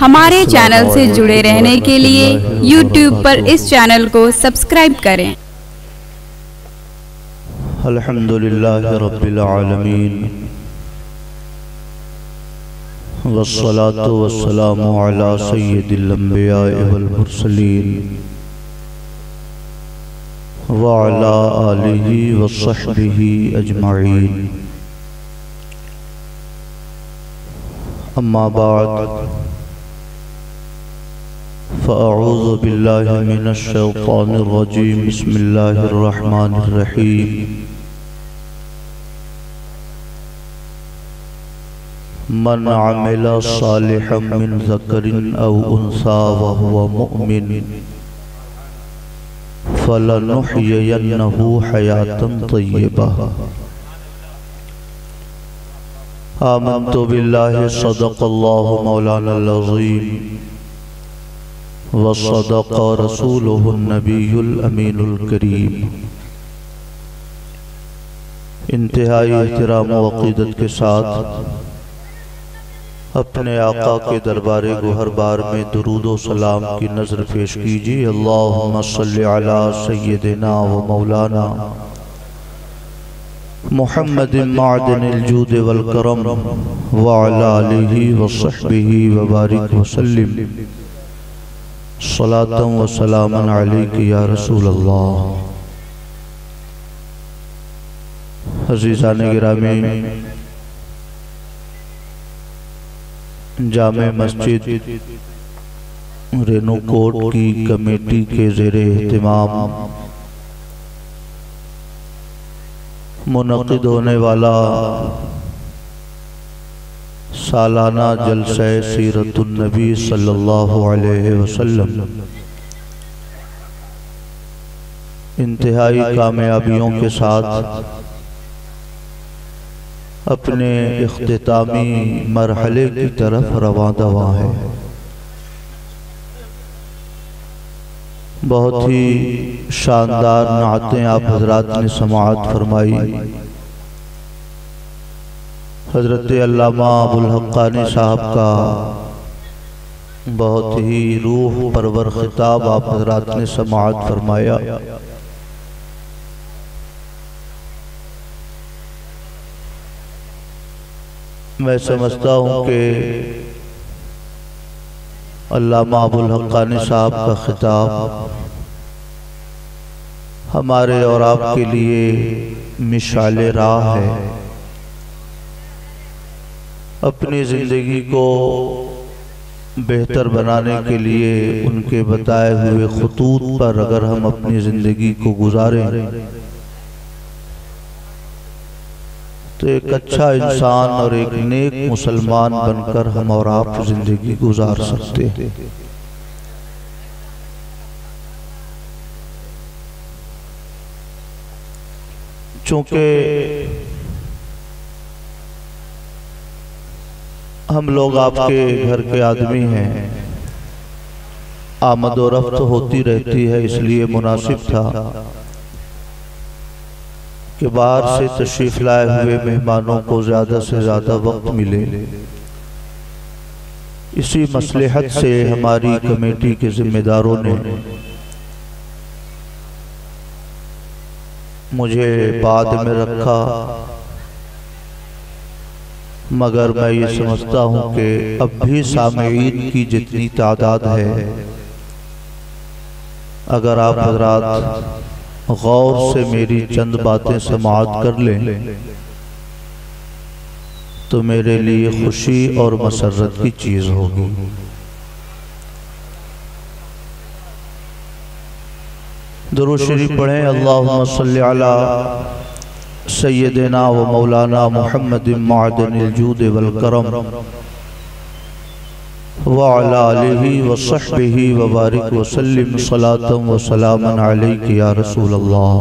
हमारे चैनल से जुड़े रहने के लिए YouTube पर इस चैनल को सब्सक्राइब करें। अल्हम्दुलिल्लाहि रब्बिल आलमीन वस्सलातु वस्सलामु अला सय्यिदिल अंबिया'i वल मुरसलीन व अला आलिहि व सहबिहि अजमईन। अम्मा बाद फ़अऊज़ु बिल्लाहि मिनश शैतानिर रजीम। बिस्मिल्लाहिर रहमानिर रहीम। मन अमिला सालिहम मिन ज़करिन औ उन्सा व हुवा मुअमिन फलनुहयियन्नहु हयातन तय्यबा। आमन्तु बिल्लाहि सदक़ल्लाहु मौलानल अज़ीम व सदक़ रसूलुहुन नबियुल अमीनुल करीम। इंतहाई एहतराम व अक़ीदत के साथ अपने आका के दरबारे गोहर बार में दुरूद व सलाम की नज़र पेश कीजिए। अल्लाहुम्मा सल्लि अला सय्यिदिना व मौलाना मुहम्मदिन माअदिनिल जूद वल करम व अला आलिहि व सहबिहि व बारिक व सल्लिम सलातन व सलामन अलैका या रसूल अल्लाह। अज़ीज़ान गिरामी, जामे मस्जिद रेणुकोट की कमेटी के ज़ेरे एहतिमाम मुनक़िद होने वाला सालाना जलसा सीरतुन नबी सल्लल्लाहु अलैहि वसल्लम इंतहाई कामयाबियों के साथ अपने इख्तितामी मरहले की तरफ रवां दवा है। बहुत ही शानदार नातें आप हजरात ने समाअत फरमाई। हज़रत अल्लामा अबुल हक़्क़ानी साहब का बहुत ही रूह परवर खिताब आप हजरात ने समाअत फरमाया। मैं समझता हूँ कि अल्लामा अबुल हक़्क़ानी साहब का खिताब हमारे और आपके लिए मिसाले राह है। अपनी ज़िंदगी को बेहतर बनाने के लिए उनके बताए हुए खतूत पर अगर हम अपनी ज़िंदगी को गुजारें तो एक अच्छा इंसान और एक नेक मुसलमान बनकर हम और आप जिंदगी गुजार सकते हैं। चूंकि हम लोग आपके घर के आदमी हैं, आमद और रफ्त होती रहती है, इसलिए मुनासिब था कि बाहर से तशरीफ लाए हुए मेहमानों को ज़्यादा से ज़्यादा वक्त मिले। इसी मसलहत से हमारी कमेटी के जिम्मेदारों ने मुझे बाद में रखा, मगर मैं ये समझता हूँ कि अब भी सामईन की जितनी तादाद है, अगर आप हज़रात गौर से मेरी चंद बातें समाअत कर लें तो मेरे लिए खुशी और मसर्रत की चीज़ होगी। दुरूद शरीफ पढ़ें। अल्लाहुम्मा सल्लि अला सय्यिदिना व मौलाना मुहम्मदिन माअदिनिल जूद वल करम व अला आलिहि व सहबिहि व बारिक व सल्लिम सलातन व सलामन अलैका या रसूल अल्लाह।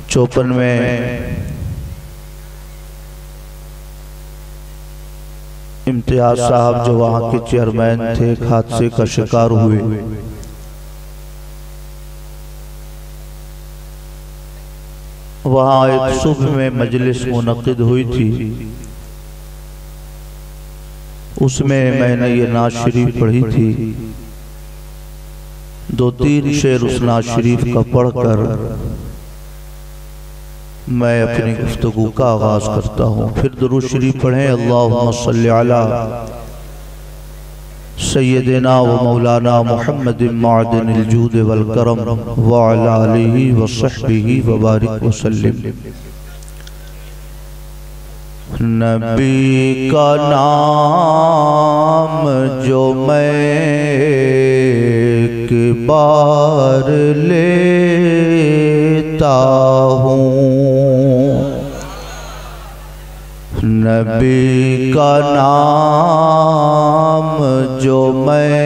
54 में इम्तियाज साहब जो वहाँ के चेयरमैन थे, एक हादसे का शिकार हुए। वहाँ एक सुबह में मजलिस मुनक़िद हुई थी। उसमें मैंने ये नात शरीफ पढ़ी थी। 2-3 शेर उस नात शरीफ का पढ़कर मैं अपनी गुफ्तगू का आगाज करता हूँ। फिर दुरूद शरीफ पढ़ें। अल्लाहुम्मा सल्ली अला सय्यदिना व मौलाना मुहम्मद मादिनिल जूद वल करम व अला आलिहि व सहबिहि व बारिक व सल्लिम। नबी का नाम जो मैं एक बार लेता हूँ, नबी का नाम जो मैं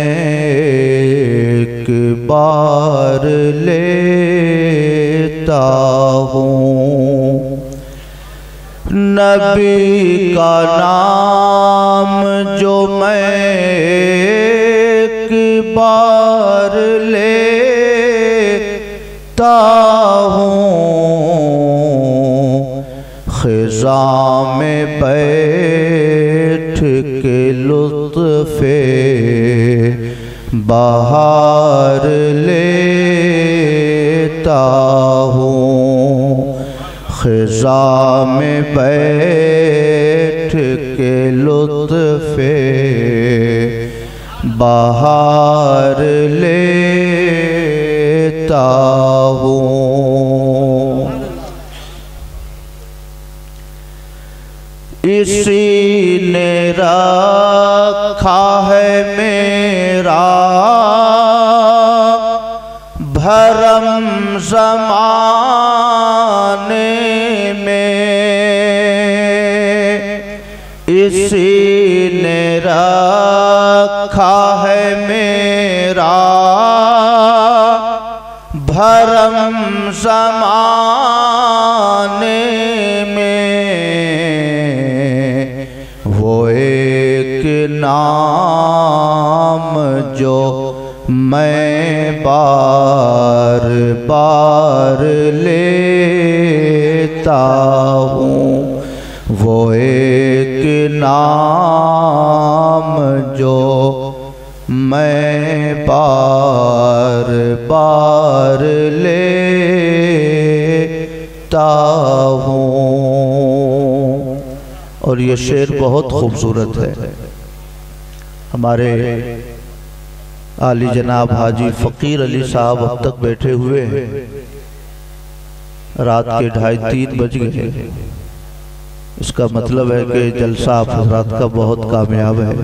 एक बार लेता हूँ, नबी का नाम जो मैं एक बार लेता हूँ, ख़िज़ा में बैठ के लुत्फ़े बहार लेता हूँ, ख़िज़ा में बैठ के लुत्फ़े बहार लेता हूँ। इसी ने रखा है मेरा भरम ज़माने में, इसी ने रखा है मेरा भरम ज़माने में। वो एक नाम जो मैं बार बार लेता हूँ, वो एक नाम जो मैं बार बार लेता हूँ। और ये शेर बहुत खूबसूरत है। हमारे आली जनाब हाजी फ़कीर अली साहब अब तक बैठे हुए हैं। रात के 2:30-3 बज गए। इसका मतलब है कि जलसा आप हजरात का बहुत कामयाब है।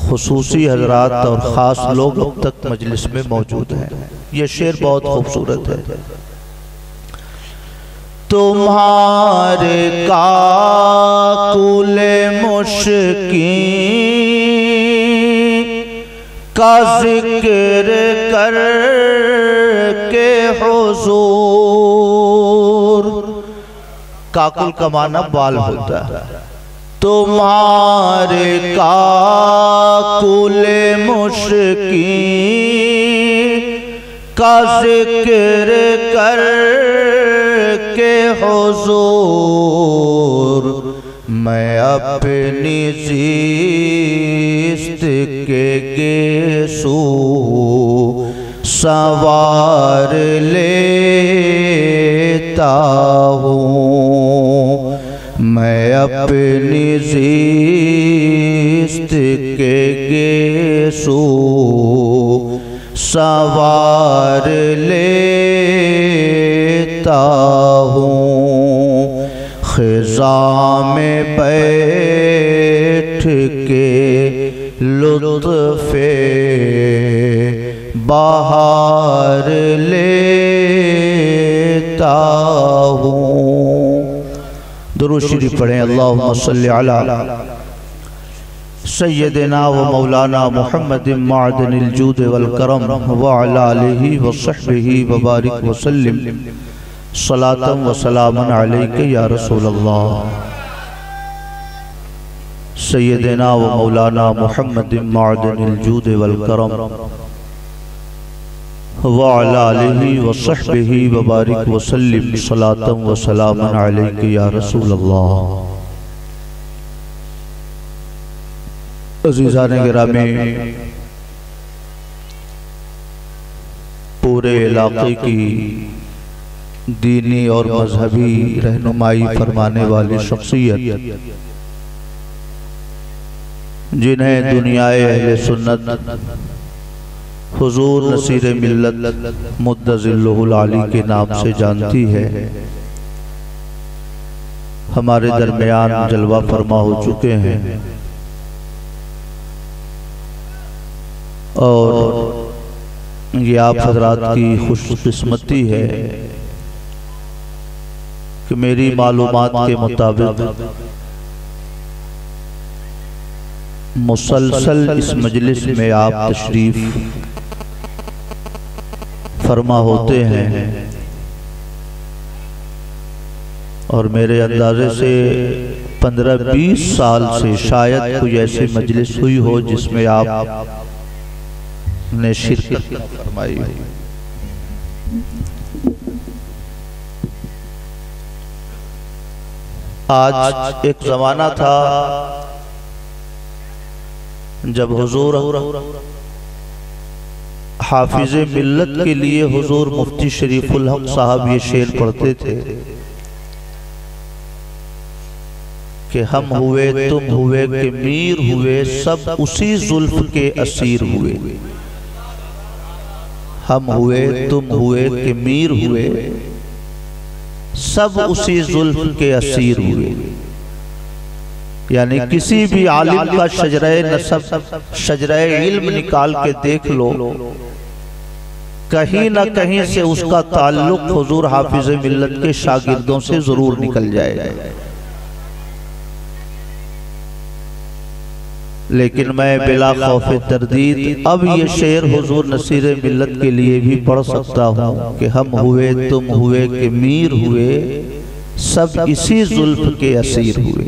खुसूसी हजरात और ख़ास लोग अब तक मजलिस में मौजूद हैं। ये शेर बहुत खूबसूरत है। तुम्हारे काकुले मुश्किन का जिक्र कर के हुजूर, काकुल का माना बाल होता है। तुम्हारे काकुले मुश्किन का जिक्र कर के हुजूर, मैं अपनी ज़िस्त के गेसू सवार लेता हूँ, मैं अपनी ज़िस्त के गेसू सवार लेता हूँ, ख़िज़ा में बैठ के लुत्फ़े बहार लेता हूँ। दुरूद शरीफ पढ़ें। अल्लाहुम्मा सल्ली अला सय्यदिना व मौलाना मुहम्मद मादिनिल जूद वल करम व अला आलिहि व सहबिहि व बारिक व सल्लिम। सलातम व सलामन अलैका या रसूल अल्लाह। सय्यदिना व मौलाना मुहम्मद मादिनिल जूद वल करम व अला आलिहि व सहबिहि व बारिक व सल्लिम। सलातम व सलामन अलैका या रसूल अल्लाह। अज़ीज़ान गिरामी, पूरे इलाके की दीनी और मजहबी रहनुमाई फरमाने वाली शख्सियत, जिन्हें दुनियाए अहले सुन्नत हुजूर नसीर मिल्लत मुद्दज़िल्लुहुल आली के नाम से जानती है, हमारे दरमियान जलवा फरमा हो चुके हैं। और ये आप हजरात की खुशकिस्मती है कि मेरी मालूमात के मुताबिक मुसलसल इस मजलिस में आप तशरीफ फरमा होते हैं, और मेरे अंदाजे से 15-20 साल से शायद कोई ऐसी मजलिस हुई हो जिसमें आप ने शिरकत फरमाई हो। आज एक जमाना था जब हुजूर हाफिज मिल्लत के लिए हुजूर मुफ्ती शरीफुल हक साहब ये शेर पढ़ते थे कि हम हुए तुम हुए कि मीर हुए, सब उसी जुल्फ के असीर हुए। हम हुए तुम हुए कि मीर हुए, सब उसी जुल्फ के असीर हुए। यानी किसी भी आलिम का शजरे नसब, शजरे इल्म निकाल के देख लो, कहीं ना कहीं से उसका ताल्लुक हुजूर हाफिज मिल्लत के शागिर्दों से जरूर निकल जाएगा। लेकिन मैं बिला खौफ तरदीद अब ये शेर हुजूर नसीर मिल्लत के लिए भी पढ़ सकता हूँ कि हम हुए तुम हुए कि मीर हुए, सब इसी जुल्फ के असीर हुए।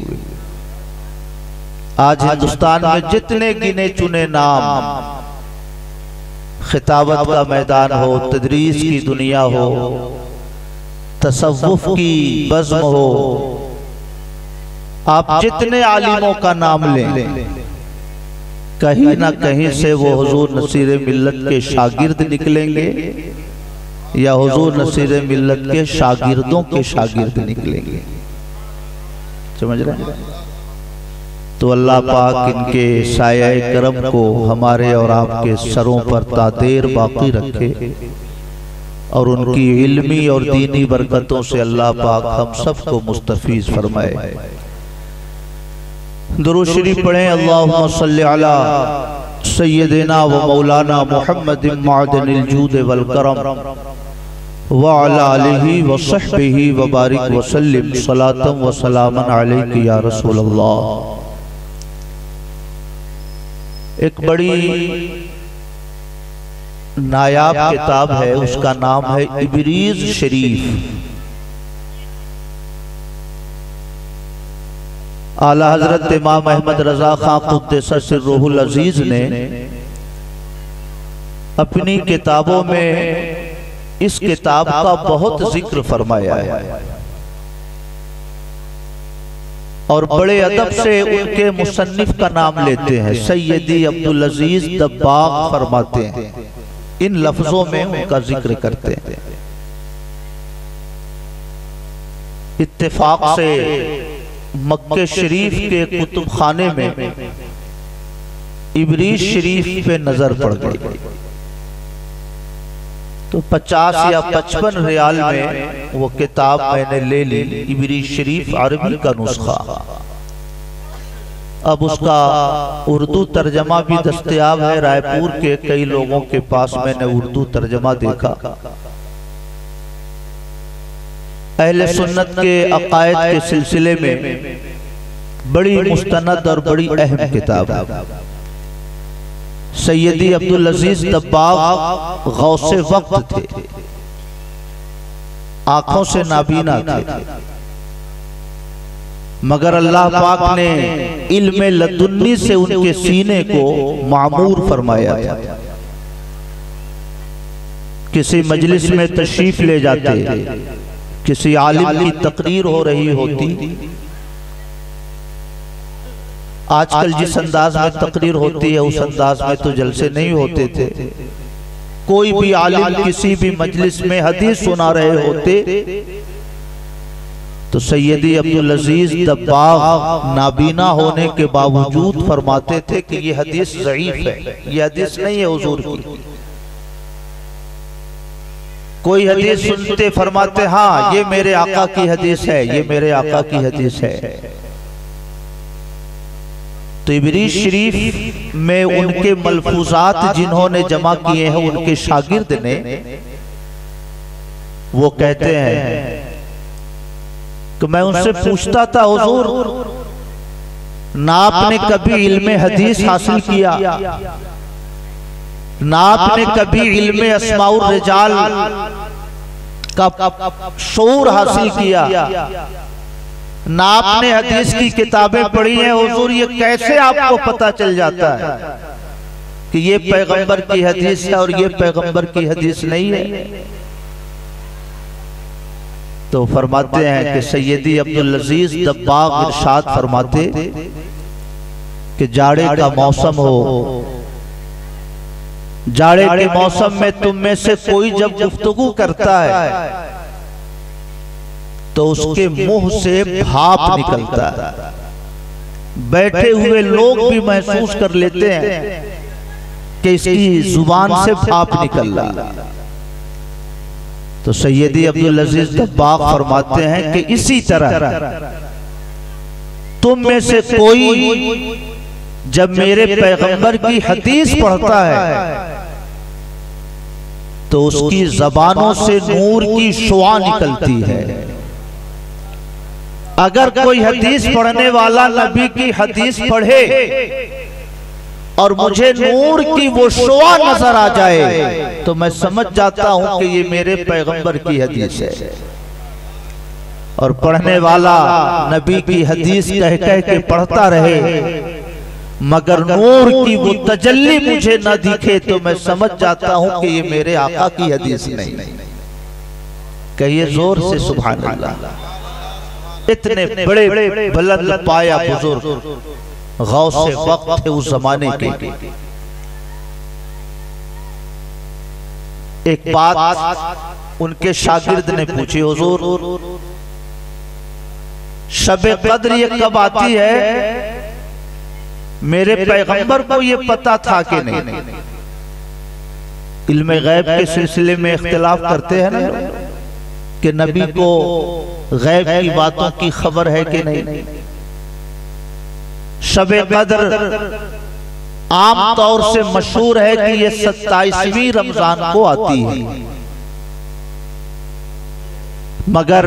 आज हिंदुस्तान में जितने गिने चुने नाम, खिताबत का मैदान हो, तदरीस की दुनिया हो, तसव्वुफ की बज़्म हो, आप जितने आलिमों का नाम लें, कहीं ना कहीं से वो हुजूर नसीर मिल्लत के शागिर्द निकलेंगे या हुजूर नसीर मिल्लत के शागिर्दों के शागिर्द निकलेंगे। समझ रहे हैं? तो अल्लाह पाक इनके साये करम को हमारे और आपके सरों पर तादेर बाकी रखे, और उनकी इल्मी और दीनी बरकतों से अल्लाह पाक हम सबको मुस्तफीज फरमाए। दुरूद शरीफ पढ़ें। अल्लाहुम्मा सल्ली अला सय्यदिना व मौलाना मुहम्मदिन मअदनिल जूद वल करम व अला आलिहि व सहबिहि व बारिक व सल्लिम सलातन व सलामन अलैका या रसूल अल्लाह। एक बड़ी नायाब किताब है, उसका नाम है इबरीज शरीफ। आला हजरत इमाम अहमद रजा खां क़ुद्दस सिर्रुहुल अजीज ने अपनी किताबों में इस किताब का बहुत जिक्र फरमाया है, और बड़े अदब से उनके मुसन्निफ का नाम लेते हैं। सैयदी अब्दुल अजीज दब्बाग फरमाते हैं, इन लफ्जों में उनका जिक्र करते हैं। इत्तेफाक से मक्के शरीफ के कुतुब खाने में इबरीज शरीफ पे नजर पड़ गई, तो 50 या 55 रियाल में वो किताब मैंने ले ली, इबरीज शरीफ अरबी का नुस्खा। अब उसका उर्दू तर्जमा भी दस्तयाब है, रायपुर के कई लोगों के पास मैंने उर्दू तर्जमा देखा। अहले सुन्नत के अकायद के सिलसिले में बड़ी मुस्तनद और बड़ी अहम किताब है। सैयदी अब्दुल अजीज दब्बाग गौसे वक्त थे, आंखों से नाबीना थे, मगर अल्लाह पाक ने इल्म लदुन्नी से उनके सीने को मामूर फरमाया था। किसी मजलिस में तशरीफ ले जाते, किसी आलिम की तकरीर हो रही होती, आजकल जिस अंदाज में तकरीर होती है उस अंदाज में तो जलसे नहीं होते थे। कोई भी आलिम किसी भी मजलिस में हदीस सुना रहे होते तो सैयदी अब्दुल अजीज दब्बाग नाबीना होने के बावजूद फरमाते थे कि ये हदीस ज़ईफ है, ये हदीस नहीं है हुजूर की। कोई हदीस सुनते फरमाते हाँ ये मेरे आका की हदीस है, ये मेरे आका की हदीस है। तो इबरीज शरीफ में उनके मलफूजात जिन्होंने जमा किए हैं उनके शागिर्द ने, वो कहते हैं कि मैं उनसे पूछता था हुजूर ना आपने कभी इल्मे हदीस हासिल किया, ना आपने कभी इल्मे अस्माउर रिजाल का शऊर हासिल किया, ना आपने हदीस की किताबें पढ़ी हैं हुजूर, ये कैसे आपको पता चल जाता है कि ये पैगंबर की हदीस है और ये पैगंबर की हदीस नहीं है? तो फरमाते हैं कि सैयदी अब्दुल अजीज दब्बाग इरशाद फरमाते कि जाड़े का मौसम हो, जाड़े के मौसम में तुम में से कोई जब गुफ्तगू करता है तो उसके मुंह से भाप निकलता है, बैठे हुए लोग भी महसूस कर लेते हैं कि इसकी जुबान से भाप निकल रहा। तो सैयदी अब्दुल अजीज दब्बाग फरमाते हैं कि इसी तरह तुम में से कोई जब मेरे पैगंबर की हदीस पढ़ता है तो उसकी जबानों से नूर की शुआ निकलती है। अगर कोई हदीस पढ़ने वाला नबी की हदीस पढ़े और मुझे नूर की वो शुआ नजर आ जाए तो मैं समझ जाता हूं कि ये मेरे पैगंबर की हदीस है। और पढ़ने वाला नबी की हदीस कह कह के पढ़ता रहे मगर नूर की वो तजल्ली मुझे न दिखे तो मैं समझ जाता हूं कि ये मेरे आका की हदीस नहीं। कहिए जोर से सुभान अल्लाह। इतने बड़े बुलंद पाया बुजुर्ग गौसे वक्त थे उस जमाने के। एक बात उनके शागिर्द ने पूछी, हुजूर शब कद्र ये कब आती है? मेरे पैगंबर को ये पता था कि नहीं? इल्मे गैब के सिलसिले में इख्तिलाफ करते हैं ना कि नबी को गैब की बातों की खबर है कि नहीं। शब कद्र आम तौर से मशहूर है कि ये 27वीं रमजान को आती है, मगर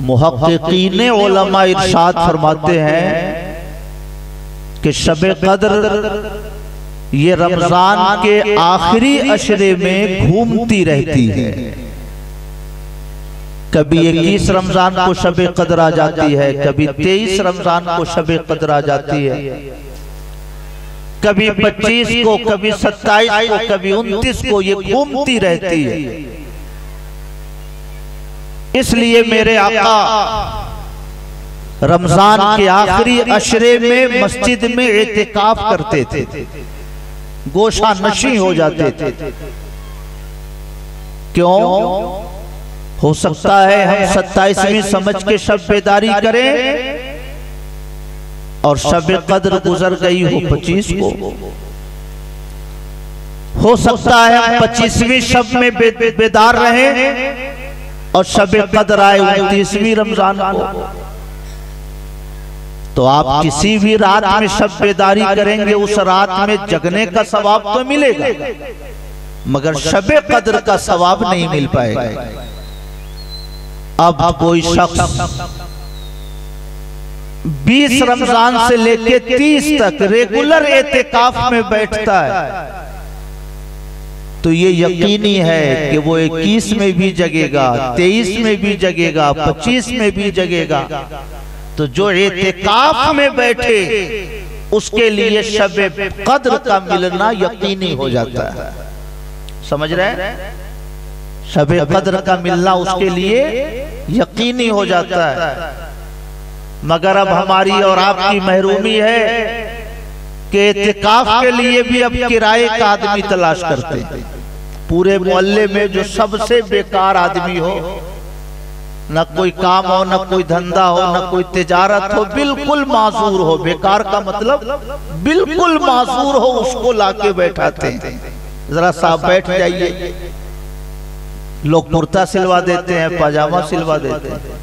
मुहक्किकीने उलमा इरशाद फरमाते हैं कि शब कद्र ये रमजान के आखिरी अशरे में घूमती रहती है। कभी 21 रमजान को शब कद्र आ जाती है, कभी 23 रमजान को शब कद्र आ जाती है, कभी 25 को, कभी 27 को, कभी 29 को, ये घूमती रहती है। इसलिए मेरे आका रमजान के आखिरी अशरे में मस्जिद में एतिकाफ करते थे, गोशा नशी हो जाते थे। क्यों? हो सकता है हम 27वीं समझ के शब बेदारी करें और शब कद्र गुजर गई हो 25 को। हो सकता है हम 25वीं शब में बेदार रहें और शब कद्र आए 29वीं रमजान को। तो आप किसी भी रात में शब बेदारी करेंगे, उस रात में जगने का सवाब तो मिलेगा, मगर शब कद्र का सवाब नहीं मिल पाएगा। अब कोई शख्स 20 रमजान से लेके 30 तक रेगुलर एतिकाफ में बैठता है तो ये यकीनी है कि वो 21 में भी जगेगा, 23 में भी जगेगा, 25 में भी जगेगा। तो जो एतिकाफ में बैठे उसके लिए शब कद्र का मिलना यकीनी हो जाता है। समझ रहे हैं? शब कद्र का मिलना उसके लिए यकीनी हो जाता है। मगर अब हमारी और आपकी महरूमी है कि इत्तिकाफ के लिए भी अब किराए का आदमी तलाश करते हैं। पूरे मोहल्ले में जो सबसे बेकार आदमी हो, न कोई काम हो, न कोई धंधा हो, न कोई तिजारत हो, बिल्कुल माजूर हो, बेकार का मतलब बिल्कुल माजूर हो, उसको लाके बैठाते हैं। जरा साहब बैठ जाइए, लोग कुर्ता सिलवा देते हैं, पाजामा सिलवा देते हैं।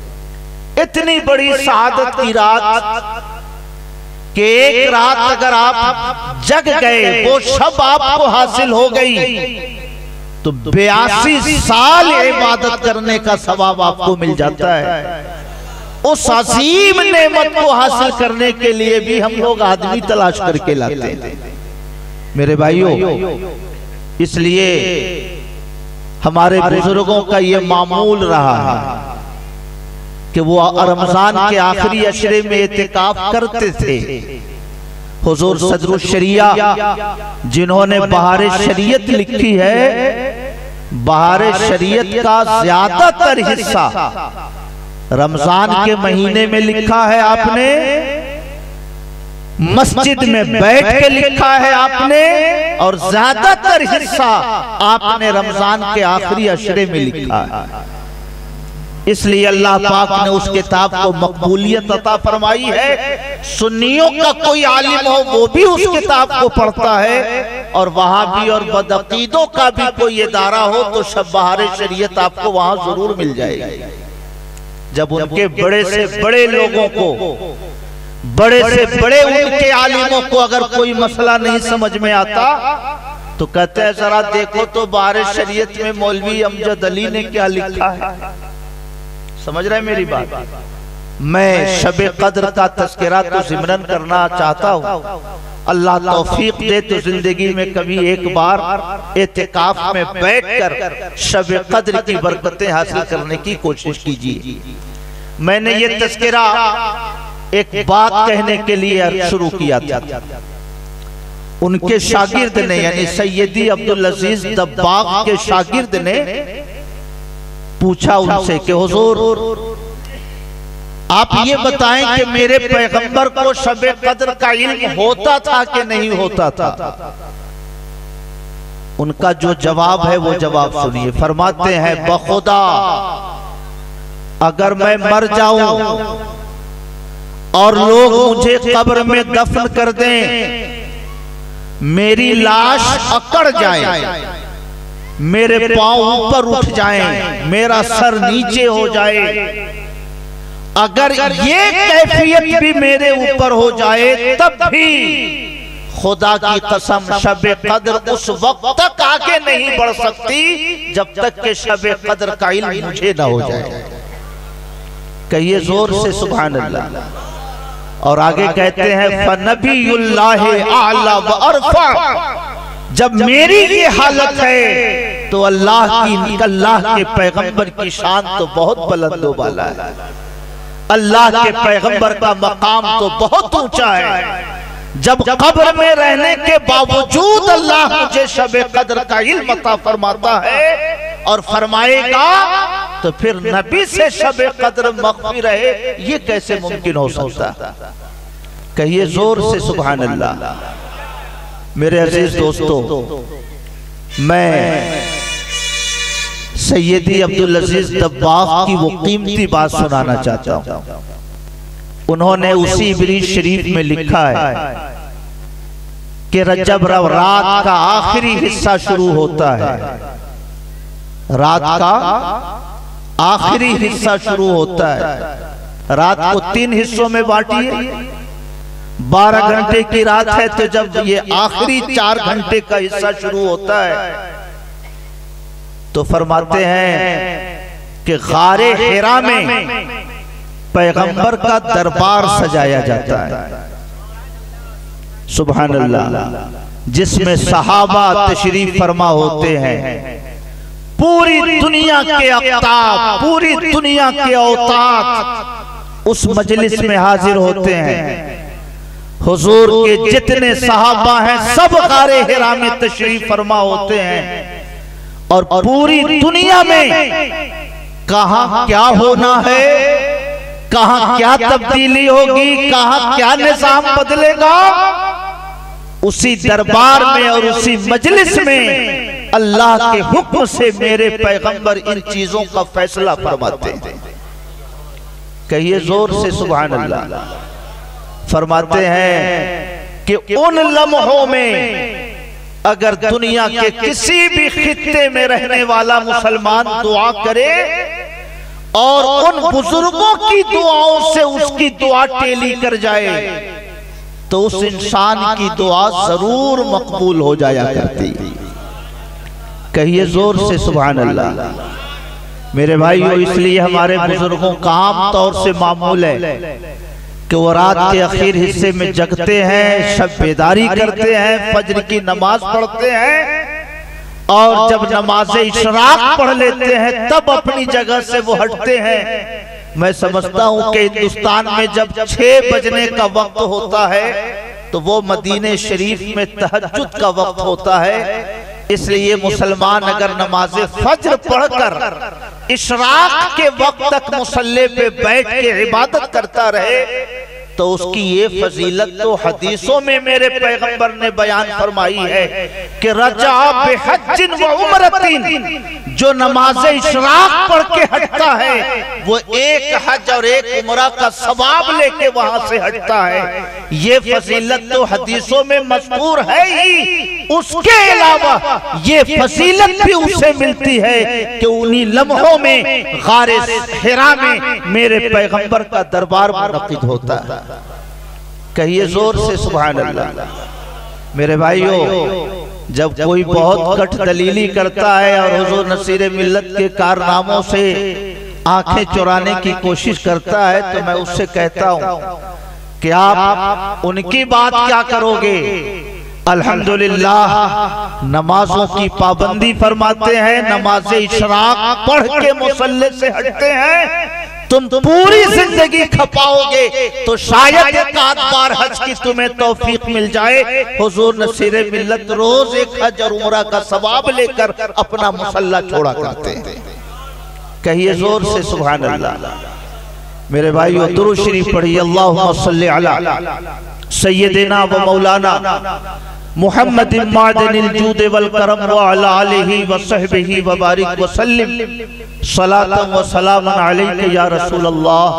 इतनी बड़ी शहादत की रात कि एक रात अगर आप जग गए, वो शब आपको हासिल हो गई, तो 82 साल इबादत करने का सवाब आपको मिल जाता है। उस अजीम नेमत को हासिल करने के लिए भी हम लोग आदमी तलाश करके लाते हैं मेरे भाइयों। इसलिए हमारे बुजुर्गों का ये मामूल रहा है कि वो रमजान के आखिरी अशरे में इत्तिकाफ करते थे। हुजूर सदरुश शरिया जिन्होंने बहार शरीयत लिखी है, बहार शरीयत का ज्यादातर हिस्सा रमजान के महीने में लिखा है आपने, मस्जिद में बैठ के लिखा है आपने, और ज्यादातर हिस्सा आपने रमजान के आखिरी अशरे में लिखा है। इसलिए अल्लाह पाक ने उस किताब को मकबूलियत अता फरमाई है। सुन्नियों का कोई आलिम हो वो भी उस किताब को पढ़ता है, और वहाबी और बदअकीदों का भी कोई इदारा हो तो शब बहार शरीयत आपको वहां जरूर मिल जाएगी। जब उनके बड़े से बड़े लोगों को, बड़े से बड़े उनके आलिमों को अगर कोई मसला नहीं समझ में आता तो कहते हैं जरा देखो तो बहार शरीयत में मौलवी अमजद अली ने क्या लिखा है। समझ रहे हैं मेरी बात? मैं शबे कद्र का तस्करा तो सिमरन करना चाहता हूँ। अल्लाह तौफीक दे तो जिंदगी में कभी एक बार इत्तिकाफ में बैठकर शबे कद्र की बरकतें हासिल करने की कोशिश कीजिए। मैंने ये तस्करा एक बात कहने के लिए शुरू किया था। उनके शागिर्द ने, यानी सैयदी अब्दुल अजीज दब्बाग के शागिर्द ने पूछा उनसे कि हुजूर आप ये बताएं कि मेरे पैगंबर को शबे कद्र का इल्म होता था कि नहीं होता था। उनका जो जवाब है वो जवाब सुनिए। फरमाते हैं बखुदा अगर मैं मर जाऊं और लोग मुझे कब्र में दफन कर दें, मेरी लाश अकड़ जाए, मेरे पांव ऊपर उठ जाएं, मेरा सर नीचे हो जाए, अगर ये कैफियत भी मेरे ऊपर हो जाए तब भी खुदा की कसम शबे कद्र उस वक्त तक आगे नहीं बढ़ सकती जब तक कि शबे कद्र का इल्म मुझे ना हो जाए। कहिए जोर से सुभान अल्लाह। और आगे कहते हैं फनबीयुल्लाह आला व अरफा, जब मेरी ये हालत है तो अल्लाह के पैगंबर की शान तो बहुत बुलंद वाला है, अल्लाह के पैगंबर का मकाम तो बहुत ऊंचा है। जब कब्र में रहने के बावजूद अल्लाह मुझे शबे कद्र का इल्म अता फरमाता है और फरमाएगा, तो फिर नबी से शबे कद्र मख्फी रहे, ये कैसे मुमकिन हो सकता? कहिए जोर से सुभान अल्लाह। मेरे अजीज दोस्तों, मैं सैयदी अब्दुल अजीज दब्बाग की वो कीमती बात सुनाना चाहता हूँ। उन्होंने उसी इब्रीज शरीफ में लिखा है कि रजब रात का आखिरी हिस्सा शुरू होता है, रात का आखिरी हिस्सा शुरू होता है। रात को 3 हिस्सों में बांटिए, 12 घंटे की रात है, तो जब ये आखिरी 4 घंटे का हिस्सा शुरू होता है तो फरमाते हैं कि गारे हिरा में पैगंबर का दरबार सजाया जाता है, सुभान अल्लाह, जिसमें सहाबा तशरीफ फरमा होते हैं। पूरी दुनिया के अफ्ताब, पूरी दुनिया के औताद उस मजलिस में हाजिर होते हैं। हुजूर के जितने सहाबा हैं सब गारे हिरा में तशरीफ फरमा होते हैं, और पूरी दुनिया में कहां क्या होना है कहां क्या तब्दीली होगी, कहां क्या निजाम बदलेगा, उसी दरबार में और उसी मजलिस में अल्लाह के हुक्म से मेरे पैगंबर इन चीजों का फैसला फरमाते हैं। कहिए जोर से सुभान अल्लाह। फरमाते हैं कि उन लम्हों में अगर दुनिया के किसी भी खित्ते में रहने वाला मुसलमान दुआ करे और उन बुजुर्गों की दुआओं से उसकी दुआ टेली कर जाए तो उस इंसान की दुआ जरूर मकबूल हो जाया करती। कहिए जोर से सुभान अल्लाह। मेरे भाइयों, इसलिए हमारे बुजुर्गों का आम तौर से मामूल है कि वो रात के आखिर हिस्से में जगते हैं, शब बेदारी करते हैं, फज्र की नमाज पढ़ते हैं और जब नमाज इशराक पढ़ लेते हैं तब अपनी जगह से वो हटते हैं। मैं समझता हूं कि हिंदुस्तान में जब 6 बजने का वक्त होता है तो वो मदीने शरीफ में तहज्जुद का वक्त होता है। इसलिए मुसलमान अगर नमाज फज्र पढ़कर इशराक के वक्त तक मुसल्ले पे बैठ के इबादत करता रहे तो उसकी ये फजीलत तो हदीसों में मेरे पैगंबर ने बयान फरमाई है कि रजा बिहज्जिन व उमरतिन, जो नमाज इशराक पढ़ के हटता है वो एक हज और एक उमरा का सवाब लेके वहां से हटता है। ये फजीलत तो हदीसों में मज़कूर है ही, उसके अलावा ये फजीलत भी उसे मिलती है कि उन्हीं लम्हों में गारे हिरा में मेरे पैगंबर का दरबार मुनक़िद होता है। कहिए जोर से सुभान अल्लाह। मेरे भाइयों, जब कोई बहुत कट दलीली करता है और हुजूर नसीर मिल्लत के कारनामों से आंखें चुराने की कोशिश करता है तो मैं उससे कहता हूं कि आप उनकी बात क्या करोगे। अल्हम्दुलिल्लाह नमाजों की पाबंदी फरमाते हैं, नमाज इशराक पढ़ के मुसल्ले से हटते हैं। तुम पूरी जिंदगी खपाओगे तो शायद एक आध बार हज की तुम्हें तौफीक मिल जाए। हुजूर नसीरे मिल्लत रोज एक हज और उमरा का सवाब लेकर अपना मुसल्ला छोड़ा करते हैं। कहिए जोर से सुभान अल्लाह। मेरे भाइयों, दुरूद शरीफ पढ़िए। अल्लाहुम्मा सल्ली अला सय्यदिना व मौलाना मुहम्मद मादनिल जूद वल करम व अला आलिहि व सहबिहि व बारिक व सल्लिम सलातन व सलामन अलैका या रसूल अल्लाह,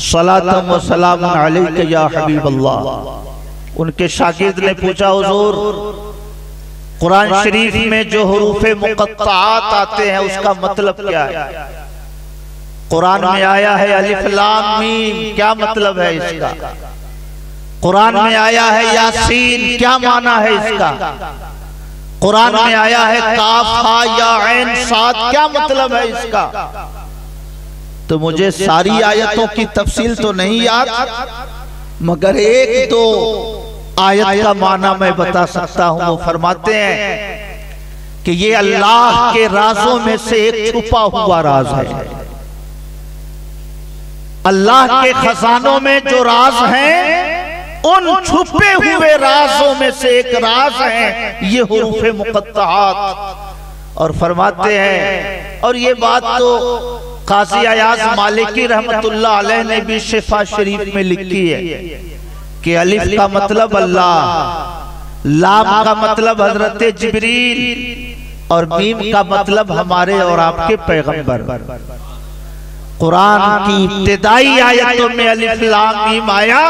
सलातन व सलामन अलैका या हबीब अल्लाह। उनके शागिर्द ने पूछा, हुजूर कुरान शरीफ में जो हुरूफे मुक़त्तआत आते हैं उसका मतलब क्या है? कुरान में आया है अलिफ लाम मीम, क्या मतलब है इसका? कुरान में आया है यासीन, क्या माना है इसका? कुरान में आया है काफ हा या ऐन साद, क्या मतलब है इसका? तो मुझे सारी आयतों की तफसील तो नहीं याद, मगर एक दो आयत का माना मैं बता सकता हूं। वो फरमाते हैं कि ये अल्लाह के राजों में से एक छुपा हुआ राज है। अल्लाह के खजानों में जो राज हैं उन छुपे हुए राजों में से एक राज है ये हुरूफे मुक़त्तआत। और फरमाते हैं, और ये बात तो काज़ी अयाज़ मालिकी रहमतुल्लाह अलैह ने भी शिफा शरीफ में लिखी है कि अलिफ का मतलब अल्लाह, लाम का मतलब हजरत जिब्रील और मीम का मतलब हमारे और आपके पैगंबर। कुरान की इब्तिदाई आयतों में अलिफ लाम मीम आया,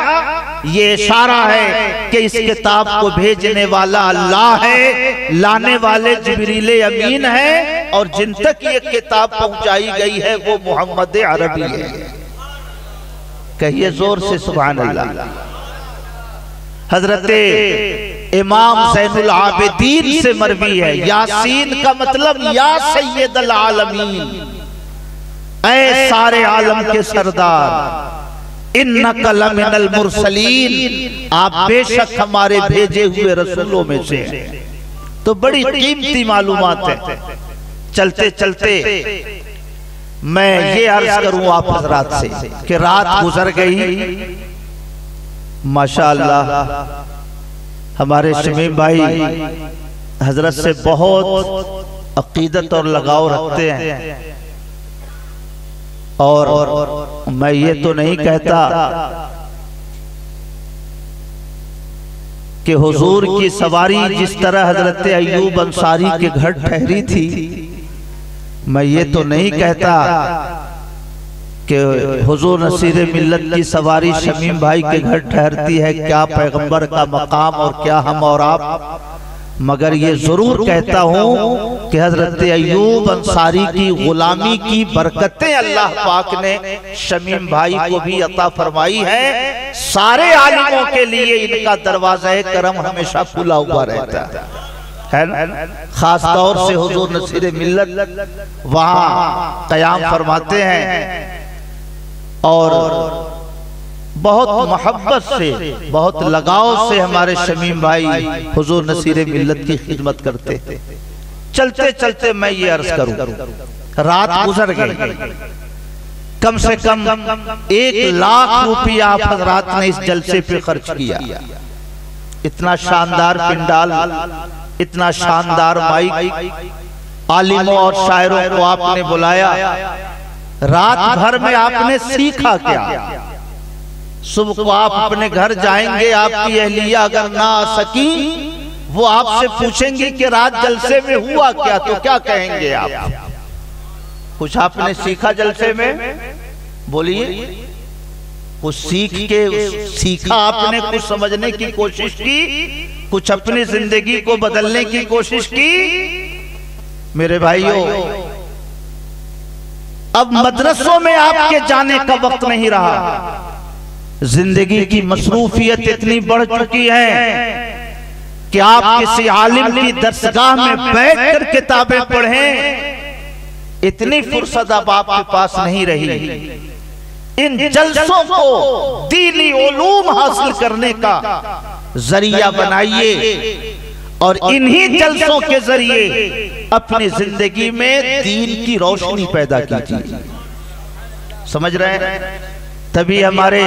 ये इशारा है कि इस किताब को भेजने वाला अल्लाह है, लाने वाले जिब्रील अमीन है और जिन तक ये किताब पहुंचाई गई है वो मोहम्मद अरबी है। कहिए जोर से सुभान अल्लाह। हजरत इमाम ज़ैनुल आबिदीन से मरवी है, यासीन का मतलब या सय्यदल आलमीन, ऐ सारे आलम के सरदार, इन्नका लमिनल मुरसलीन, आप बेशक हमारे भेजे हुए रसूलों में से हैं। तो बड़ी कीमती मालूमात है। चलते चलते मैं ये अर्ज करूं आप हजरात से कि रात गुजर गई, माशाअल्लाह हमारे शमीम भाई हजरत से बहुत अकीदत और लगाव रखते हैं और मैं ये तो नहीं कहता कि हुजूर की सवारी जिस तरह हजरत अय्यूब अंसारी के घर ठहरी थी, मैं ये तो नहीं कहता कि हुजूर नसीर मिल्लत की सवारी शमीम भाई के घर ठहरती है। क्या पैगंबर का मकाम और क्या हम और आप, मगर ये जरूर कहता हूँ कि हजरत अय्यूब अंसारी की गुलामी की बरकतें अल्लाह पाक ने शमीम भाई को भी अता फरमाई है। सारे आलिमों के लिए इनका दरवाजा करम हमेशा खुला हुआ रहता है ना। खास तौर से हुजूर नसीर मिल्लत वहाँ कयाम फरमाते हैं और बहुत मोहब्बत से, बहुत लगाव से हमारे शमीम भाई हुजूर नसीर मिल्लत की खिदमत करते थे। चलते चलते मैं ये अर्ज करूं, रात गुजर गई, कम से कम 1 लाख रुपया आप हजरात ने इस जलसे पे खर्च किया। इतना शानदार पिंडाल, इतना शानदार माइक, आलिमों और शायरों को आपने बुलाया। रात भर में आपने सीखा क्या? सुबह को आप अपने घर जाएंगे, आपकी अहलिया अगर ना आ सकी, वो आपसे पूछेंगी कि रात जलसे में हुआ क्या, तो क्या कहेंगे आप? कुछ आपने सीखा जलसे में? बोलिए। कुछ सीखा आपने, कुछ समझने की कोशिश की, कुछ अपनी जिंदगी को बदलने की कोशिश की। मेरे भाइयों, अब मदरसों में आपके जाने का वक्त नहीं रहा। जिंदगी की मसरूफियत इतनी बढ़ चुकी है कि आप किसी आलिम की दरसगाह में बैठकर किताबें पढ़ें, इतनी फुर्सत अब आपके पास नहीं रही। इन जलसों को दीनी उलूम हासिल करने का जरिया बनाइए और इन्हीं जलसों के जरिए अपनी जिंदगी में दीन की रोशनी पैदा कीजिए। समझ रहे हैं? तभी हमारे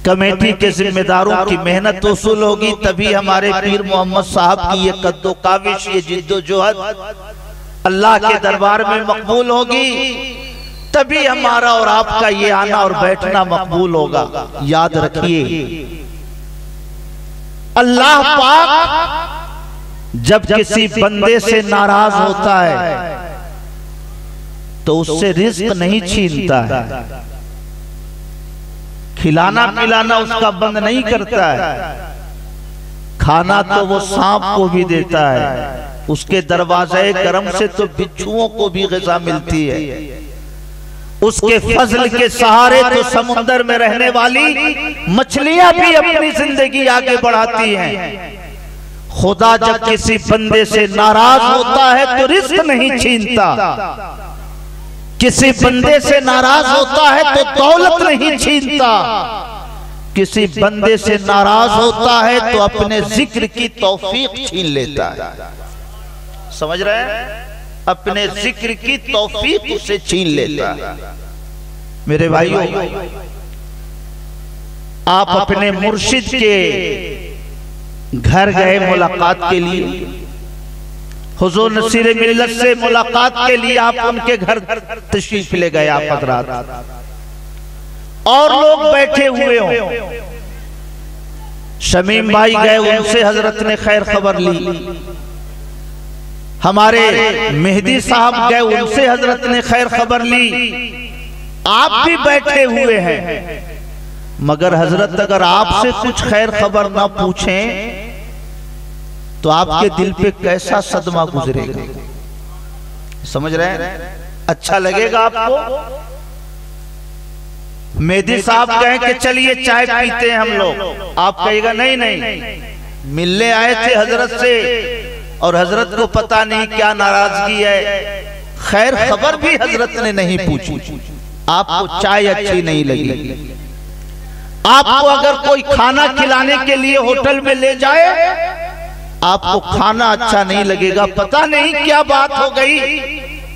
कमेटी के जिम्मेदारों की मेहनत वसूल होगी, तभी हमारे पीर मोहम्मद साहब की ये कद्दो काविश, ये जिद्दोजहद अल्लाह के दरबार में मकबूल होगी, तभी हमारा और आपका ये आना और बैठना मकबूल होगा। याद रखिए, अल्लाह पाक जब किसी बंदे से नाराज होता है तो उससे रिज्क नहीं छीनता है, खिलाना पिलाना उसका बंद नहीं करता है, खाना तो वो सांप को भी देता है, उसके दरवाजे करम से तो बिच्छुओं को भी ग़िज़ा मिलती है, उसके फजल के सहारे तो समुंदर में रहने वाली मछलियां भी अपनी जिंदगी आगे बढ़ाती हैं। खुदा जब किसी बंदे से नाराज होता है तो रिस्क नहीं छीनता, किसी बंदे से नाराज होता है तो दौलत नहीं छीनता, किसी बंदे से नाराज होता है तो अपने जिक्र की तौफीक छीन लेता है। समझ रहे हैं? अपने जिक्र की तौफीक उसे छीन लेता है। मेरे भाइयों, आप अपने मुर्शिद के घर गए मुलाकात के लिए, हुजूर नसीर मिल्लत से मुलाकात के लिए आप उनके घर तशरीफ ले गए आप हज़रात, और लोग बैठे हुए हों, शमीम भाई गए, उनसे हजरत ने खैर खबर ली, हमारे मेहदी साहब गए, उनसे हजरत ने खैर खबर ली, आप भी बैठे हुए हैं, मगर हजरत अगर आपसे कुछ खैर खबर ना पूछें तो आपके दिल पे कैसा सदमा गुजरेगा? समझ रहे हैं? अच्छा लगेगा आपको? मेहदी साहब कहें कि चलिए चाय पीते हैं हम लोग, आप कहेगा नहीं नहीं, मिलने आए थे हजरत से और हजरत को पता नहीं क्या नाराजगी है, खैर खबर भी हजरत ने नहीं पूछी, आपको चाय अच्छी नहीं लगी, आपको अगर कोई खाना खिलाने के लिए होटल में ले जाए आपको खाना अच्छा नहीं लगेगा, पता नहीं क्या बात हो गई,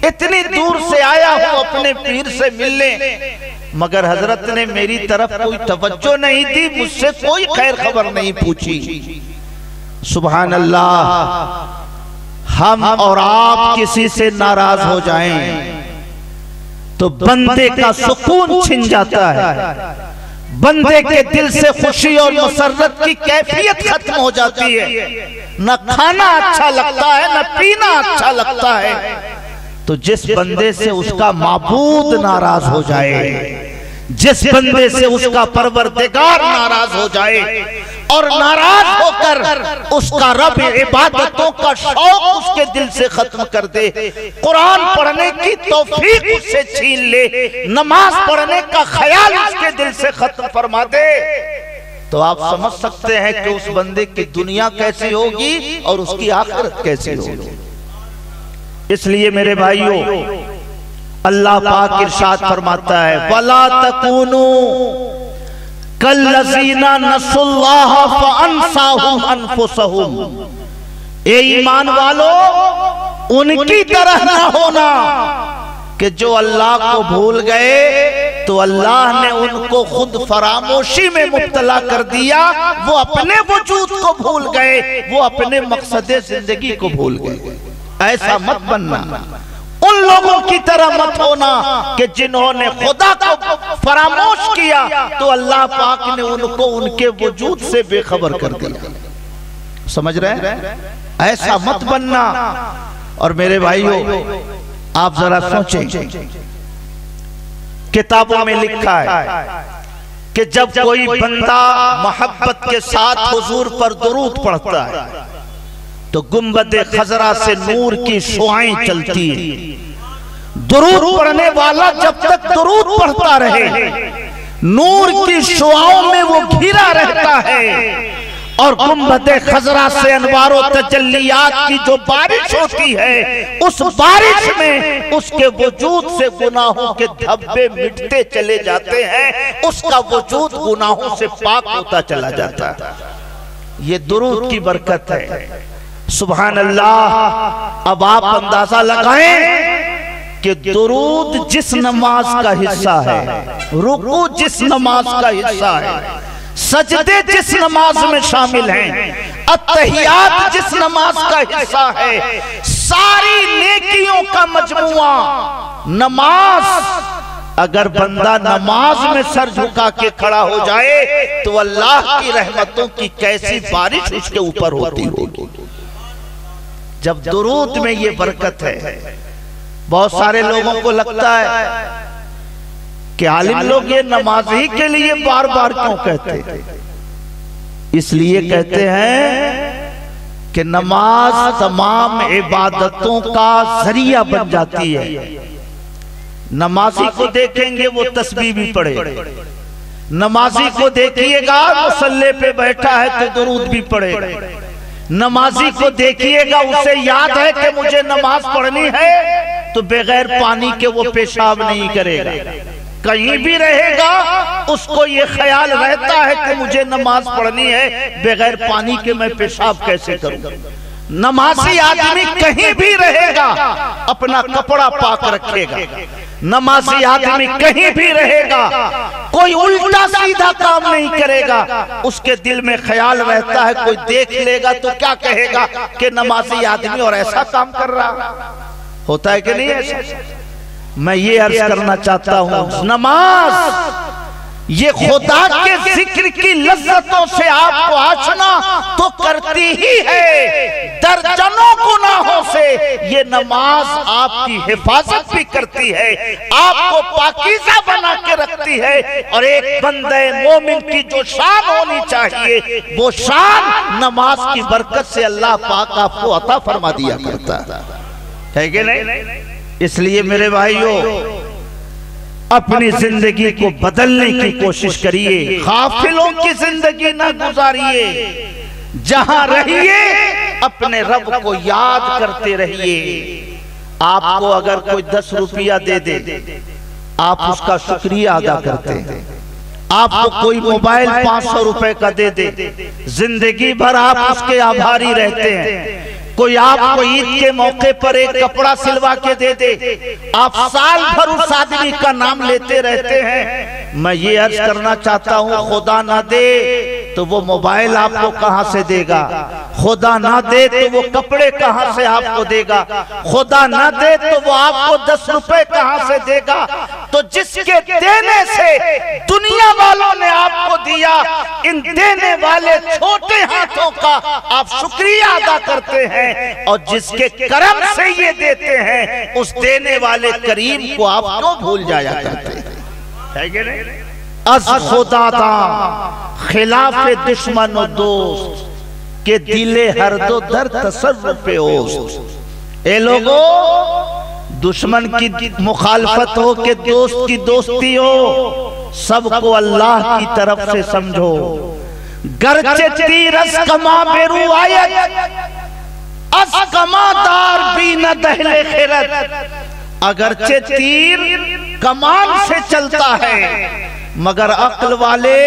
इतनी दूर से आया हूं अपने पीर से मिलने, मगर हजरत ने मेरी तरफ कोई तवज्जो नहीं दी, मुझसे कोई खैर खबर नहीं पूछी। सुभान अल्लाह, हम और आप किसी से नाराज हो जाएं, तो बंदे का सुकून छिन जाता है, बंदे के दिल से खुशी और मसरत की कैफियत खत्म हो जाती है। न खाना अच्छा लगता है, न पीना अच्छा लगता है। तो जिस बंदे से उसका माबूद नाराज हो जाए, जिस बंदे से उसका परवरदिगार नाराज हो जाए और नाराज होकर उसका रब इबादतों का शौक उसके दिल से खत्म कर दे, कुरान पढ़ने की तौफीक उससे छीन ले, नमाज पढ़ने का ख्याल उसके दिल से खत्म फरमा दे, तो आप समझ सकते हैं कि उस बंदे की दुनिया कैसी होगी और उसकी आखिरत कैसी होगी। इसलिए मेरे भाइयों, अल्लाह पाक इरशाद फरमाता है, वला तकूनु कल्लज़ीना नसुल्लाह फअनसाहुम अनफुसहुम। ए ईमान वालो, उनकी तरह ना होना कि जो अल्लाह को भूल गए तो अल्लाह ने उनको खुद फरामोशी में मुब्तला कर दिया। वो अपने वजूद को भूल गए, वो अपने मकसद जिंदगी को भूल गए। ऐसा मत बनना, उन लोगों की तरह मत होना कि जिन्होंने खुदा को फरामोश किया तो अल्लाह पाक ने उनको उनके वजूद से बेखबर कर दिया। समझ रहे हैं? ऐसा मत बनना। और मेरे भाइयों, आप जरा सोचें, किताबों में लिखा है कि जब कोई बंदा मोहब्बत के साथ हुजूर पर दुरूद पढ़ता है तो गुंबद खजरा से नूर की शुआएं चलती है। दुरूद पढ़ने वाला जब तक दुरूद पढ़ता रहे, नूर की शुआओं में वो घिरा रहता है और गुंबद खजरा से अनवारो तजल्लियात की जो बारिश होती है, उस बारिश में उसके वजूद से गुनाहों के धब्बे मिटते चले जाते हैं, उसका वजूद गुनाहों से पाक होता चला जाता है। ये दुरूद की बरकत है। सुभान अल्लाह। अब आप अंदाजा लगाएं कि दुरूद जिस नमाज का हिस्सा है, रुकू जिस नमाज का हिस्सा है, सजदे जिस नमाज में शामिल हैं, अत्तहियात जिस नमाज का हिस्सा है, सारी नेकियों का मजमुआ नमाज। अगर बंदा नमाज में सर झुका के खड़ा हो जाए तो अल्लाह की रहमतों की कैसी बारिश उसके ऊपर होती होगी। जब दुरूद में ये बरकत है। बहुत सारे लोगों को लगता है कि आलिम लोग ये नमाजी के लिए बार बार क्यों कहते हैं? इसलिए कहते हैं कि नमाज तमाम इबादतों का जरिया बन जाती है। नमाजी को देखेंगे वो तस्बीह भी पढ़े, नमाजी को देखिएगा मुसल्ले पे बैठा है तो दुरूद भी पढ़े, नमाजी को देखिएगा उसे याद है कि मुझे नमाज पढ़नी है तो बगैर पानी के वो पेशाब नहीं करेगा। कहीं भी रहेगा उसको ये ख्याल रहता है कि मुझे नमाज पढ़नी है, बगैर पानी के मैं पेशाब कैसे करूं। नमाजी आदमी कहीं भी रहेगा अपना कपड़ा पाक रखेगा। नमाजी आदमी कहीं भी रहेगा कोई उल्टा सीधा काम नहीं करेगा। उसके दिल में ख्याल रहता है कोई देख लेगा तो क्या कहेगा कि नमाजी आदमी और ऐसा काम कर रहा होता है कि नहीं ऐसा। मैं ये अर्ज करना चाहता हूं, नमाज ये खुदा के जिक्र की लज्जतों से आपको आशना तो करती ही है, दर्जनों गुनाहों से ये नमाज आपकी हिफाजत भी करती है, आपको पाकीज़ा बना के रखती है। और एक बंदे मोमिन की जो शान होनी चाहिए वो शान नमाज की बरकत से अल्लाह पाक आपको अता फरमा दिया करता है कि नहीं। इसलिए मेरे भाइयों, अपनी जिंदगी को बदलने की कोशिश करिए, गाफिलों की जिंदगी ना गुजारिए। जहां रहिए अपने रब को याद करते रहिए। आपको अगर कोई 10 रुपया दे दे आप उसका शुक्रिया अदा करते हैं। आपको कोई मोबाइल 500 रुपए का दे दे, जिंदगी भर आप उसके आभारी रहते हैं। कोई आपको ईद के मौके पर एक कपड़ा सिलवा के दे दे, आप साल भर उस आदमी का नाम लेते रहते हैं। मैं ये अर्ज करना चाहता हूँ, खुदा ना दे तो वो मोबाइल आपको कहां से देगा? खुदा ना दे तो वो कपड़े कहां से आपको देगा? खुदा ना दे तो वो आपको 10 रुपए कहां से देगा? तो जिसके देने से दुनिया वालों ने आपको दिया, इन देने वाले छोटे हाथों का आप शुक्रिया अदा करते हैं, और जिसके करम से ये देते हैं उस देने वाले करीम को आप क्यों भूल जाया करते हैं? अज खुदा दा खिलाफे दुश्मन और दोस्त के दिले हर दो दर तसर्रुफ ओस्त। ए लोगो, दुश्मन की मुखालफत हो के दोस्त की दोस्ती हो, सबको अल्लाह की तरफ से समझो। गरचे तीरस कमा बेरू आयत अस कमादार भी न दहले खिरत। अगरचे तीर कमान से चलता है, मगर अक्ल वाले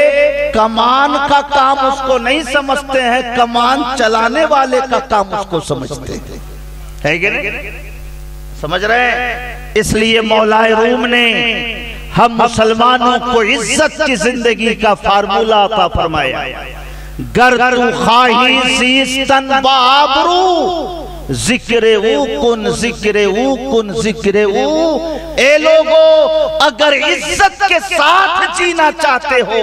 कमान का काम उसको नहीं समझते हैं, कमान चलाने वाले का काम उसको समझते हैं। है कि नहीं? समझ रहे हैं? इसलिए मौलाए रूम ने हम मुसलमानों को इज्जत की जिंदगी का फार्मूला अता फरमाया। गर तू खाही सीस्तन बाबरू जिक्रे ऊ कुन जिक्रे ऊ कुन जिक्रे ऊ। ए लोगो, अगर इज्जत के साथ जीना चाहते हो,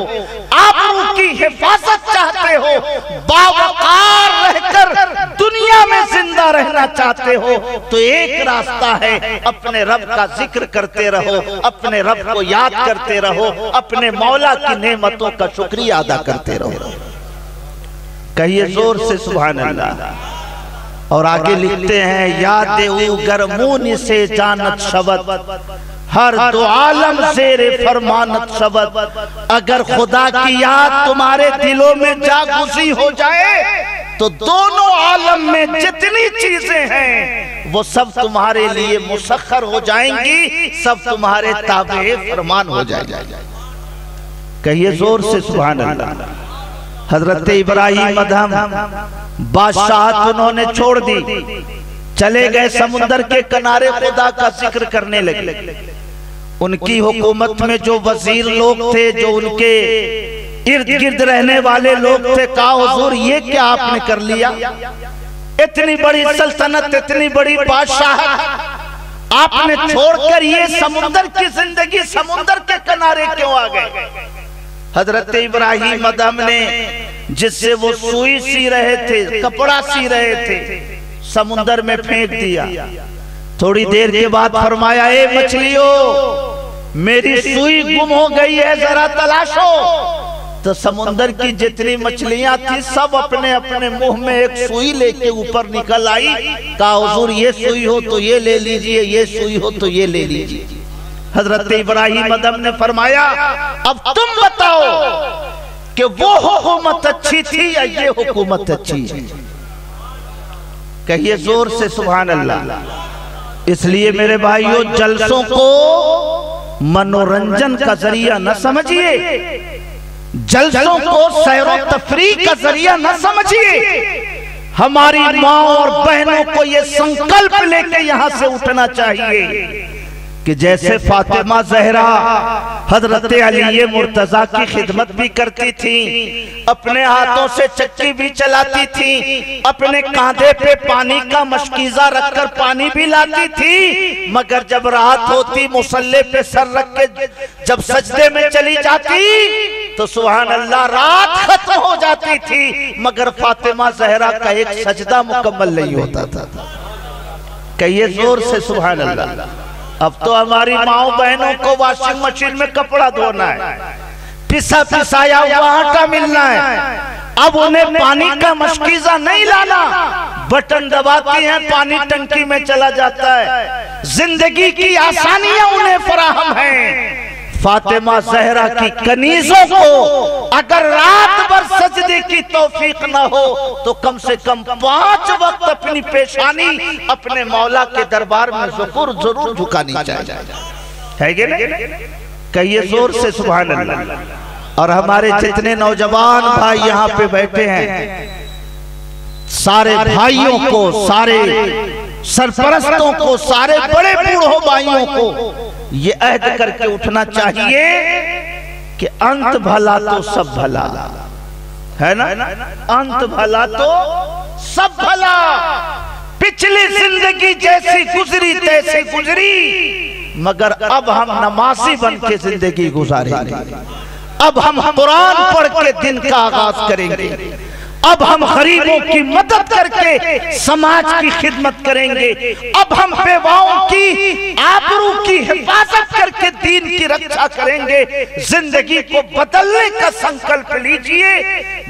आबरू की हिफाजत चाहते हो, बावकार रहकर दुनिया में जिंदा रहना चाहते हो, तो एक रास्ता है, अपने रब का जिक्र करते रहो, अपने रब को याद करते रहो, अपने मौला की नेमतों का शुक्रिया अदा करते रहो। कहिए जोर से सुभान अल्लाह। और आगे लिखते हैं, याद गरमून से जानत शबद हर दो आलम शेरे फरमानत शबद। अगर खुदा की याद तुम्हारे दिलों में जागुसी हो जाए तो दोनों आलम में जितनी चीजें हैं वो सब तुम्हारे लिए मुसख्खर हो जाएंगी, सब तुम्हारे ताबे फरमान हो जाएगा। कहिए जोर से सुभान अल्लाह। हजरत इब्राहिम अदहम बादशाह उन्होंने छोड़ दी, चले गए समुद्र के किनारे, खुदा का जिक्र करने लगे। उनकी हुकूमत में जो वजीर लोग थे, जो उनके इर्द गिर्द रहने वाले लोग थे, कहा हुजूर ये क्या आपने कर लिया? इतनी बड़ी सल्तनत, इतनी बड़ी बादशाहत आपने छोड़कर ये समुद्र की जिंदगी, समुद्र के किनारे क्यों आ गए? हजरत इब्राहिम अदहम ने जिससे वो सुई सी रहे थे, कपड़ा सी रहे थे, समुद्र में फेंक दिया। थोड़ी देर के बाद फरमाया, ए मछलियों, मेरी सुई गुम हो गई है, जरा तलाशो। तो समुद्र की जितनी मछलियां थी सब अपने अपने मुंह में एक सुई लेके ऊपर निकल आई। कहा हुजूर ये सुई हो तो ये ले लीजिए, ये सुई हो तो ये ले लीजिए। हजरत इब्राहिम अदहम ने फरमाया, अब तुम बताओ कि वो हुकूमत अच्छी थी या ये हुकूमत अच्छी है? कहिए जोर से सुभान अल्लाह। इसलिए मेरे भाइयों, जलसों को मनोरंजन का जरिया न समझिए, जलसों को सैरो तफरीह का जरिया न समझिए। हमारी माँ और बहनों को ये संकल्प लेके यहां से उठना चाहिए कि जैसे फातिमा जहरा हजरत अली मुर्तजा की खिदमत भी करती थी, अपने हाथों से चक्की भी चलाती थी, अपने कांधे पे पानी का मशकीजा रखकर पानी भी लाती थी, मगर जब रात होती मुसल्ले पे सर रख के जब सजदे में चली जाती तो सुभान अल्लाह रात खत्म हो जाती थी, मगर फातिमा जहरा का एक सजदा मुकम्मल नहीं होता था। कहिए जोर से सुभान अल्लाह। अब तो हमारी माओ बहनों को वॉशिंग मशीन में कपड़ा धोना है, पिसा पिसाया हुआ आटा मिलना है, अब उन्हें पानी का मशकीजा नहीं लाना, बटन दबाती हैं पानी टंकी में चला जाता है। जिंदगी की आसानियां उन्हें फराहम हैं। फातिमा जहरा की कनीजों को अगर रात भर सजदे की तौफीक न हो तो कम से कम 5 वक्त अपनी पेशानी अपने मौला के दरबार में जरूर झुकानी चाहिए। है कि नहीं? कहिए जोर से सुभान अल्लाह। और हमारे जितने नौजवान भाई यहाँ पे बैठे हैं, सारे भाइयों को, सारे सरपरस्तों को, सारे बड़े बूढ़ों भाइयों को ये अहद करके उठना चाहिए कि अंत भला तो सब भला। है ना, अंत भला तो सब भला, पिछली जिंदगी जैसी गुजरी तैसी गुजरी, मगर अब हम नमाजी बन के जिंदगी गुजारेंगे। अब हम कुरान पढ़ के दिन का आगाज करेंगे। अब हम गरीबों की मदद करके समाज की खिदमत करेंगे। अब हम बेवाओं की आबरू की हिफाजत करके दीन की रक्षा करेंगे। जिंदगी को बदलने का संकल्प लीजिए।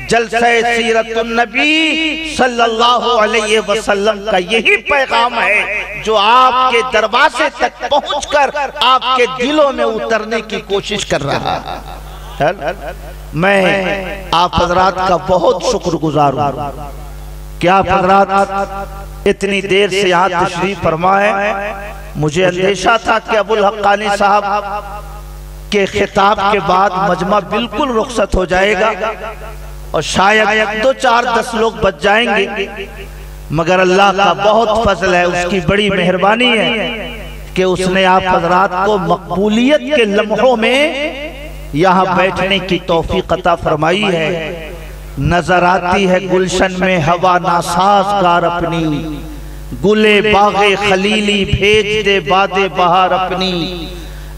जलसे सीरतुन नबी सल्लल्लाहु अलैहि वसल्लम का यही पैगाम है जो आपके दरवाजे तक पहुंचकर आपके दिलों में उतरने की कोशिश कर रहा है। मैं आप हजरात का बहुत शुक्रगुजार हूँ कि आप हजरात इतनी देर से यहाँ तशरीफ फरमाए। मुझे अंदेशा था कि अबुल हक्कानी साहब के खिताब के बाद मजमा बिल्कुल रुखसत हो जाएगा और शायद 2, 4, 10 लोग बच जाएंगे, मगर अल्लाह का बहुत फजल है, उसकी बड़ी मेहरबानी है कि उसने आप हजरात को मकबूलियत के लम्हों में यहाँ बैठने की तौफीक अता फरमाई है। नजर आती है गुलशन में हवा नासाज़गार अपनी, गुले बागे खलीली भेज दे बादे बहार अपनी।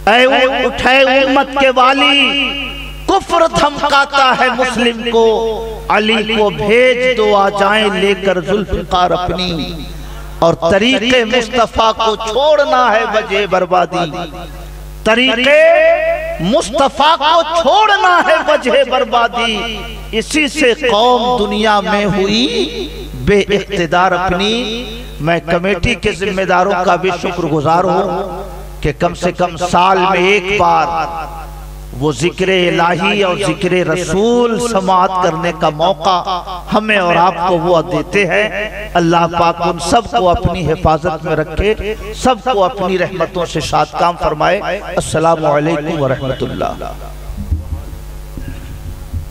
ऐ उठे उम्मत के वाली, कुफ्र धमकाता है मुस्लिम को, अली को भेज दो आ जाएं लेकर जुल्फ़िकार अपनी। और तरीके मुस्तफा को छोड़ना है वजह बर्बादी, तरीके मुस्तफा को छोड़ना है वजह बर्बादी। इसी से कौम दुनिया में हुई बेइख्तिदार अपनी। मैं कमेटी के जिम्मेदारों का भी शुक्रगुजार हूँ कि कम से कम साल में एक बार वो जिक्र इलाही और जिक्र रसूल समाअत करने का मौका हमें और आपको वो देते हैं। अल्लाह पाक उन सबको अपनी हिफाजत में रखे, सबको अपनी रहमतों से शाद काम फरमाए। अस्सलामु अलैकुम व रहमतुल्लाह।